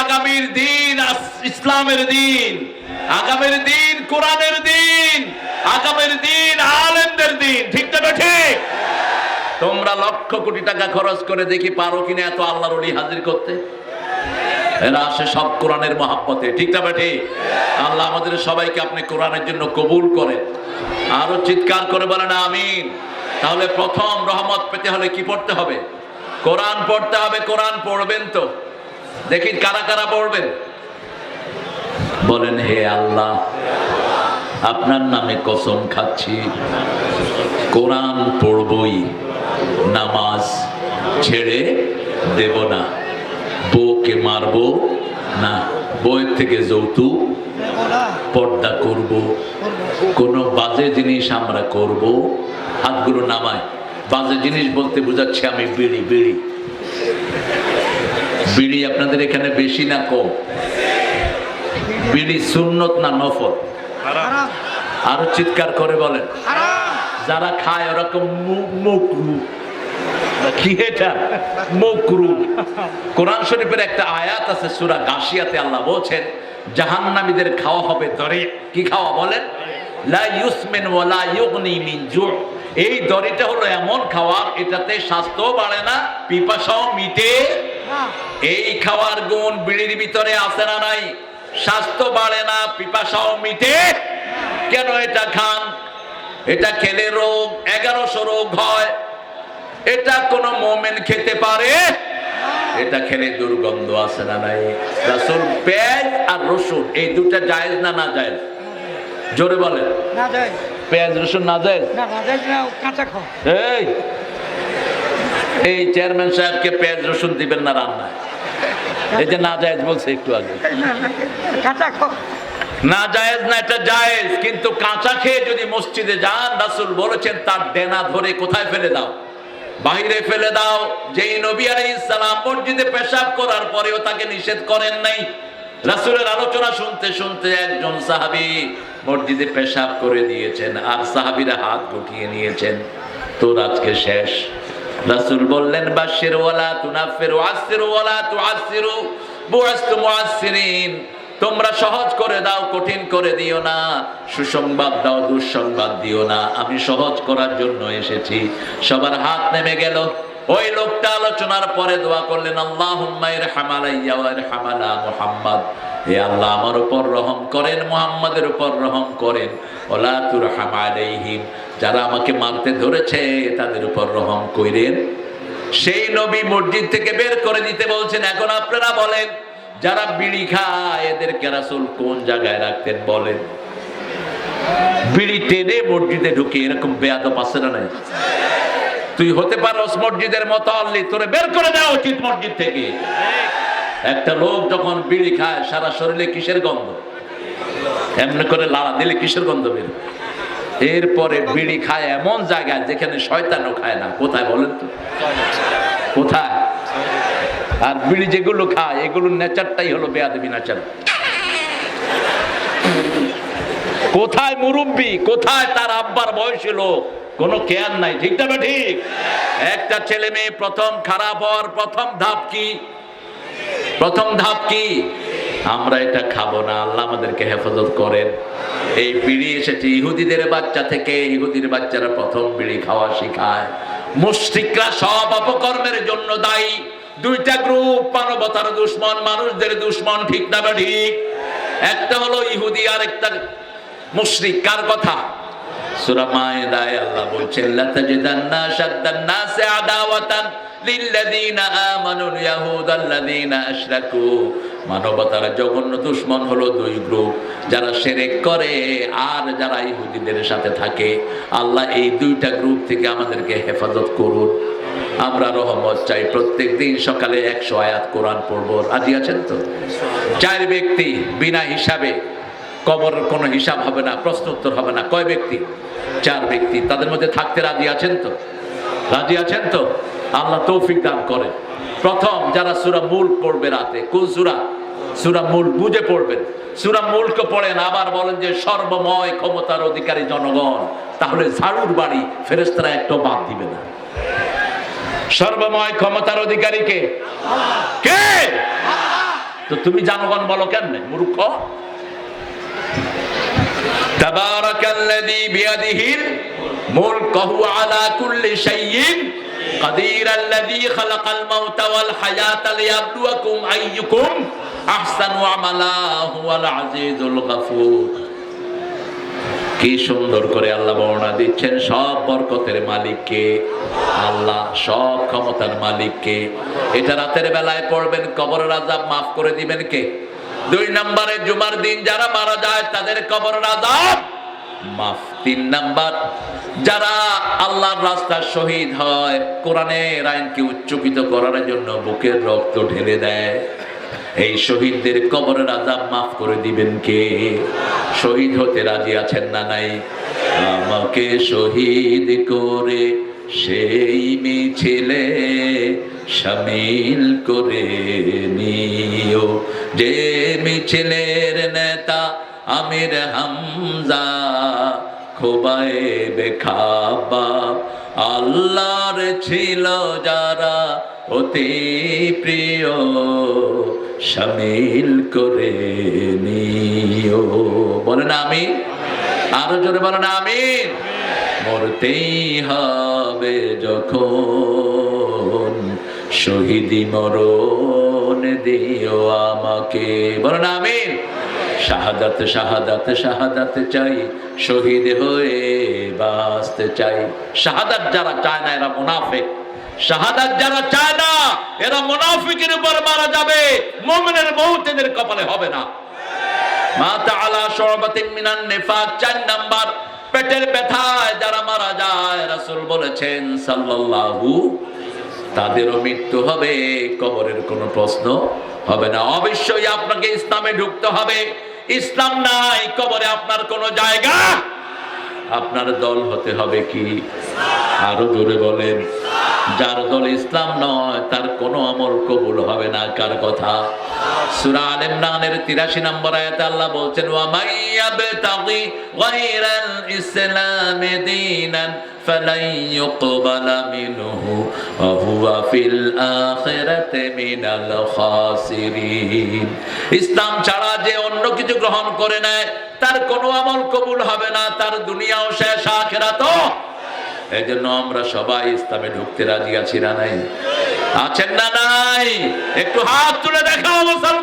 আগামীর দিন ইসলামের দিন, আগামীর দিন কোরআনের দিন, আগামীর দিন আলেমদের দিন। ঠিক না ঠিক? তোমরা লক্ষ কোটি টাকা খরচ করে দেখি পারো কিনা এত আল্লাহর ওলি হাজির করতে? এরা আসে সব কোরআনের মহাব্বতে। ঠিক না ঠিক? আল্লাহ আমাদের সবাইকে আপনি কোরআনের জন্য কবুল করেন। আরো চিৎকার করে বলেন আমিন। তাহলে প্রথম রহমত পেতে হলে কি পড়তে হবে? কোরআন পড়তে হবে। কোরআন পড়বেন তো? দেখি কারা কারা পড়বেন, বলেন হে আল্লাহ, আপনার নামে কসম খাচ্ছি কোরআন পড়বই, নামাজ ছেড়ে দেব না, বউকে মারবো না, বউয়ের থেকে যৌতুক, পর্দা করব, কোন বাজে জিনিস আমরা করব, হাতগুলো নামায়। বাজে জিনিস বলতে বোঝাচ্ছে আমি বিড়ি, বিড়ি বিড়ি আপনাদের এখানে বেশি না কম? বিড়ি সুন্নত না নফল? আরো চিৎকার করে বলেন। যারা খায় ওরকম মুকরু। কি এটা? মুকরু। কোরআন শরীফের একটা আয়াত আছে সূরা গাশিয়াতে, আল্লাহ বলছেন জাহান্নামীদের খাওয়া হবে দড়ি। কি খাওয়া বলেন? লা ইউসমিন ওয়া লা ইউগনি মিন জু'। এই দড়িটা হলো এমন খাবার, এটাতে স্বাস্থ্য বাড়ে না, পিপাসাও মিটে। এই খাওয়ার গুণ বিড়ির ভিতরে আছে না নাই? স্বাস্থ্য বাড়ে না, পিপাসাও মিটে। কেন এটা খান? এটা খেলে রোগ, 1100 রোগ হয়। এটা কোন মুমিন খেতে পারে? এটা খেলে দুর্গন্ধ আছে না নাই? রাসূল পেঁয়াজ আর রসুন এই দুটো জায়েজ না না জায়েজ? জোরে বলেন। না জায়েজ। পেঁয়াজ রসুন না জায়েজ? না না জায়েজ না, কাঁচা খাও। এই চেয়ারম্যান সাহেবকে পেঁয়াজ রসুন দিবেন না রান্নায়, এই যে না জায়েজ বলছে একটু আগে। কাঁচা খাও। না জায়েজ না, এটা জায়েজ। কিন্তু কাঁচা খেয়ে যদি মসজিদে যান, রাসূল বলেছেন তার ডেনা ধরে কোথায় ফেলে দাও? বাহিরে ফেলে দাও। যেই নবী আলাইহিস সালাম মসজিদে পেশাব করার পরেও তাকে নিষেধ করেন নাই। রাসূলের আলোচনা শুনতে শুনতে একজন সাহাবী মসজিদে পেশাব করে দিয়েছেন, আর সাহাবীরা হাত গুটিয়ে নিয়েছেন, তোর আজকে শেষ। রাসূল বললেন বাশির ওয়ালা তুনাফির ওয়াসির ওয়ালা তুআসিরু বুআসতু মুআসসিরিন। তোমরা সহজ করে দাও, কঠিন করে দিও না। সুসংবাদ দাও, দুঃসংবাদ দিও না। আমি সহজ করার জন্য এসেছি। সবার হাত নেমে গেল। ওই লোকটা আলোচনার পরে দোয়া করলেন, আল্লাহুম্মা ইরহাম আলাইয়া ওয়া ইরহাম আলা মুহাম্মাদ। হে আল্লাহ, আমার উপর রহম করেন, মুহাম্মাদের উপর রহম করেন। ওয়ালা তুরহাম আলাইহিম, যারা আমাকে মারতে ধরেছে তাদের উপর রহম কইরেন। সেই নবী মসজিদ থেকে বের করে দিতে বলছেন। এখন আপনারা বলেন, যারা বিড়ি খায় এদেরকে রাসূল কোন জায়গায় রাখতেন বলেন? বিড়ি টেনে মসজিদে ঢুকে এরকম বেয়াদব আছে না নাই? তুই হতে পারোস মসজিদের মুতাল্লি, তোরে বের করে দেওয়া উচিত মসজিদ থেকে। একটা লোক যখন বিড়ি খায় সারা শরীরে কিসের গন্ধ? এমনি করে লাড়া দিলে কিসের গন্ধ বের? এরপরে বিড়ি খায় এমন জায়গায় যেখানে শয়তানও খায় না। কোথায় বলেন তো? কোথায়? আর বিড়ি যেগুলো খায় এগুলোর নেচারটাই হলো বেয়াদবি নেচার। কোথায় মুরব্বি, কোথায় তার আব্বার বয়সী লোক, কোনো কেয়ার নাই। ঠিক না ঠিক? একটা ছেলে মেয়ে প্রথম খারাপ হওয়ার প্রথম ধাপ কি? প্রথম ধাপ কি? আমরা এটা খাবো না, আল্লাহ আমাদেরকে হেফাজত করেন। এই বিড়ি এসেছে ইহুদিদের বাচ্চা থেকে। ইহুদির বাচ্চারা প্রথম বিড়ি খাওয়া শিখায়। মুশরিকরা সব অপকর্মের জন্য দায়ী। দুইটা গ্রুপ, মানবতার দুশমন, মানুষদের দুশমন। ঠিক না ঠিক? একটা হলো ইহুদি আর একটা মুশরিক। কার কথা? সূরা মায়েদায় আল্লাহ বলছেন, লাতাজিদান্না আশাদ্দান নাসি আদাওয়াতান লিল্লাযীনা আমানুল ইয়াহুদাল্লাযীনা আশরাকু। মানবতার জঘন্য দুশমন হলো দুই গ্রুপ, যারা শিরক করে আর যারা ইহুদিদের সাথে থাকে। আল্লাহ এই দুইটা গ্রুপ থেকে আমাদেরকে হেফাজত করুন। আমরা রহমত চাই। প্রত্যেকদিন সকালে 100 আয়াত কোরআন পড়বো। রাজি আছেন তো? 4 ব্যক্তি বিনা হিসাবে, কবর কোনো হিসাব হবে না, প্রশ্ন উত্তর হবে না। কয় ব্যক্তি? 4 ব্যক্তি। তাদের মধ্যে থাকতে রাজি আছেন তো? রাজি আছেন তো? আল্লাহ তৌফিক দান করে। প্রথম যারা সূরা মুলক পড়বে রাতে। কোন সূরা? সূরা মুলক। বুঝে পড়বেন। সূরা মুলক পড়েন, আবার বলেন যে সর্বময় ক্ষমতার অধিকারী জনগণ, তাহলে ঝাড়ুর বাড়ি ফেরেশতারা একটু বাদ দিবে না। সর্বময় ক্ষমতার অধিকারী কে? কে? তো তুমি জনগণ বলো কেমনে মূর্খ? তাবারাকাল্লাযী বিয়াদিহিল মুলকু আলা কুল্লি শাইইন কাদির আল্লাযী খালাকাল মাউতা ওয়াল হায়াতা লিয়াবলুয়াকুম আইয়ুকুম আহসানু আমালা হুয়াল আজিজুল গফুর। কি সুন্দর করে আল্লাহ বর্ণনা দিচ্ছেন, সব বরকতের মালিক কে? আল্লাহ। সব ক্ষমতার মালিক কে? এটা রাতের বেলায় পড়বেন, কবরের আযাব মাফ করে দিবেন কে? 2 নম্বরে জুমার দিন যারা মারা যায় তাদের কবরের আযাব মাফ। 3 নাম্বার, যারা আল্লাহর রাস্তায় শহীদ হয়, কোরআনের আইনকে উচ্চকিত করার জন্য বুকের রক্ত ঢেলে দেয়, এই শহীদদের কবরের আযাব মাফ করে দিবেন কে? শহীদ হতে রাজি আছেন না নাই? আমাকে শহীদ করে সেই মিছিলে শামিল করে নিও, যে মিছিলের নেতা আমির হামজা খোবায়েবে খাব্বাব, আল্লাহর ছিল যারা অতি প্রিয় শামিল করে নিও। বলেন আমিন। আরো জোরে বলেন আমিন। মরতেই হবে যখন শহীদি মরণ দিও আমাকে। বলেন আমিন। শাহাদাত শাহাদাত শাহাদাত চাই, শহীদ হয়ে বাঁচতে চাই। শাহাদাত যারা চায় না এরা মুনাফিক। শাহাদাত যারা চায় না এরা মুনাফিকের উপর মারা যাবে, মুমিনের মউত এদের কপালে হবে না। মা তাআলা শুবাতিন মিনান নিফাক। 4 নাম্বার, পেটের ব্যথায় যারা মারা যায়, রাসূল বলেছেন সাল্লাল্লাহু, তাদেরও মৃত্যু হবে, কবরের কোনো প্রশ্ন হবে না। অবশ্যই আপনাকে ইসলামে ঢুকতে হবে। ইসলাম নাই কবরে আপনার কোনো জায়গা। আপনার দল হতে হবে কি? আরো জোরে বলেন। যার দল ইসলাম নয় তার কোনো আমল কবুল হবে না। কার কথা? সূরা আলে ইমরানের 83 নম্বর আয়াতে আল্লাহ বলছেন, ওয়া মাইয়াবতাগি গায়রাল ইসলামি দীনান ফালাই ইউকবালা মিনহু ওয়া হুয়া ফিল আখিরাতি মিনাল খাসিরিন। ইসলাম ছাড়া যে অন্য কিছু গ্রহণ করে নেয় তার কোনো আমল কবুল হবে না, তার দুনিয়াও শেষ, আখিরাতও। এজন্য আমরা সবাই ইসলামে ঢুকতে রাজি আছি না নাই? আছেন না নাই? একটু হাত তুলে দেখাও মুসলমান।